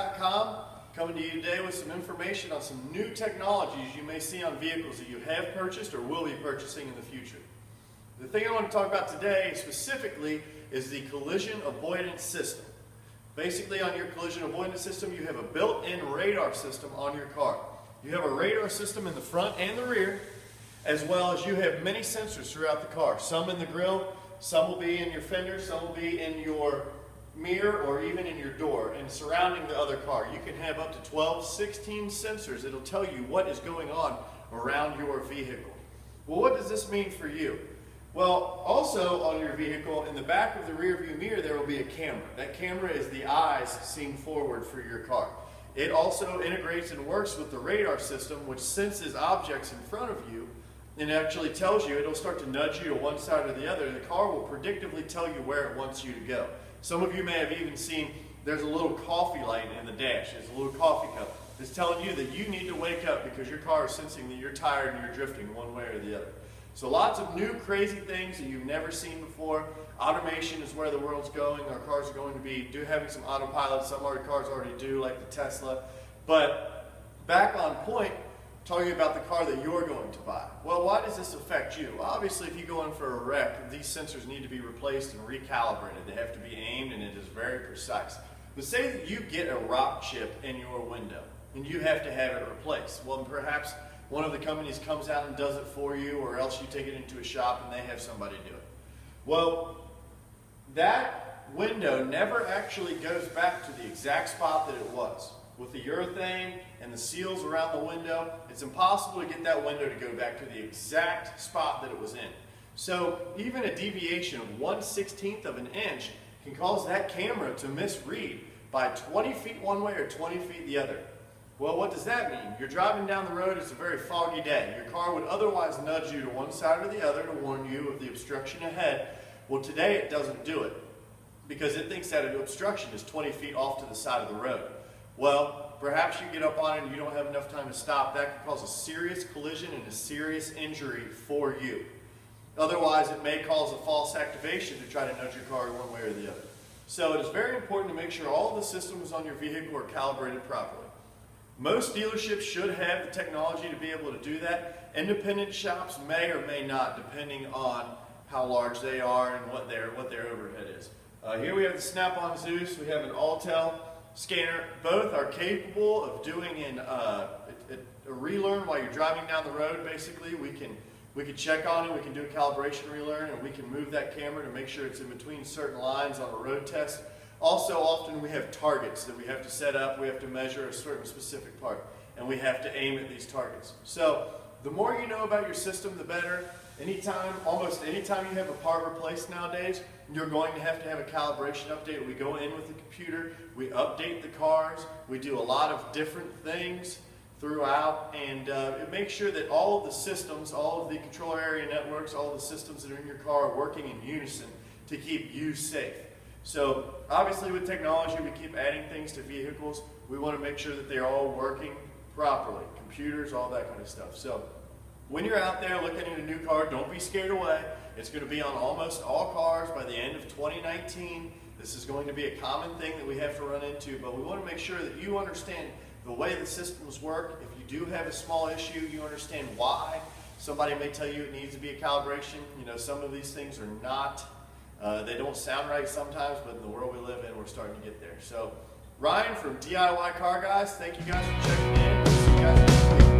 Avoidance.com, coming to you today with some information on some new technologies you may see on vehicles that you have purchased or will be purchasing in the future. The thing I want to talk about today specifically is the collision avoidance system. Basically, on your collision avoidance system, you have a built-in radar system on your car. You have a radar system in the front and the rear, as well as you have many sensors throughout the car. Some in the grille, some will be in your fender, some will be in your mirror, or even in your door and surrounding the other car. You can have up to 12, 16 sensors that'll tell you what is going on around your vehicle. Well, what does this mean for you? Well, also on your vehicle, in the back of the rear view mirror, there will be a camera. That camera is the eyes seen forward for your car. It also integrates and works with the radar system, which senses objects in front of you and actually tells you, it'll start to nudge you to one side or the other. The car will predictively tell you where it wants you to go. Some of you may have even seen there's a little coffee light in the dash. It's a little coffee cup. It's telling you that you need to wake up because your car is sensing that you're tired and you're drifting one way or the other. So lots of new crazy things that you've never seen before. Automation is where the world's going. Our cars are going to be having some autopilot. Some of our cars already do, like the Tesla. But back on point, talking about the car that you're going to buy. Well, why does this affect you? Well, obviously, if you go in for a wreck, these sensors need to be replaced and recalibrated. They have to be aimed, and it is very precise. But say that you get a rock chip in your window, and you have to have it replaced. Well, perhaps one of the companies comes out and does it for you, or else you take it into a shop and they have somebody do it. Well, that window never actually goes back to the exact spot that it was. With the urethane and the seals around the window, it's impossible to get that window to go back to the exact spot that it was in. So even a deviation of 1/16 of an inch can cause that camera to misread by 20 feet one way or 20 feet the other. Well, what does that mean? You're driving down the road, it's a very foggy day. Your car would otherwise nudge you to one side or the other to warn you of the obstruction ahead. Well, today it doesn't do it because it thinks that an obstruction is 20 feet off to the side of the road. Well, perhaps you get up on it and you don't have enough time to stop. That could cause a serious collision and a serious injury for you. Otherwise, it may cause a false activation to try to nudge your car one way or the other. So it is very important to make sure all the systems on your vehicle are calibrated properly. Most dealerships should have the technology to be able to do that. Independent shops may or may not, depending on how large they are and what their overhead is. Here we have the Snap-on Zeus. We have an Autel scanner. Both are capable of doing a relearn while you're driving down the road. Basically, we can check on it. We can do a calibration relearn, and we can move that camera to make sure it's in between certain lines on a road test. Also, often we have targets that we have to set up. We have to measure a certain specific part, and we have to aim at these targets. So the more you know about your system, the better. Almost anytime you have a part replaced nowadays, you're going to have a calibration update. We go in with the computer, we update the cars, we do a lot of different things throughout, and it makes sure that all of the systems, all of the control area networks, all of the systems that are in your car are working in unison to keep you safe. So obviously with technology, we keep adding things to vehicles. We want to make sure that they're all working properly. Computers, all that kind of stuff. So when you're out there looking at a new car, don't be scared away. It's going to be on almost all cars by the end of 2019. This is going to be a common thing that we have to run into, but we want to make sure that you understand the way the systems work. If you do have a small issue, you understand why. Somebody may tell you it needs to be a calibration. You know, some of these things are not. They don't sound right sometimes, but in the world we live in, we're starting to get there. So, Ryan from DIY Car Guys, thank you guys for checking in. See you guys next week.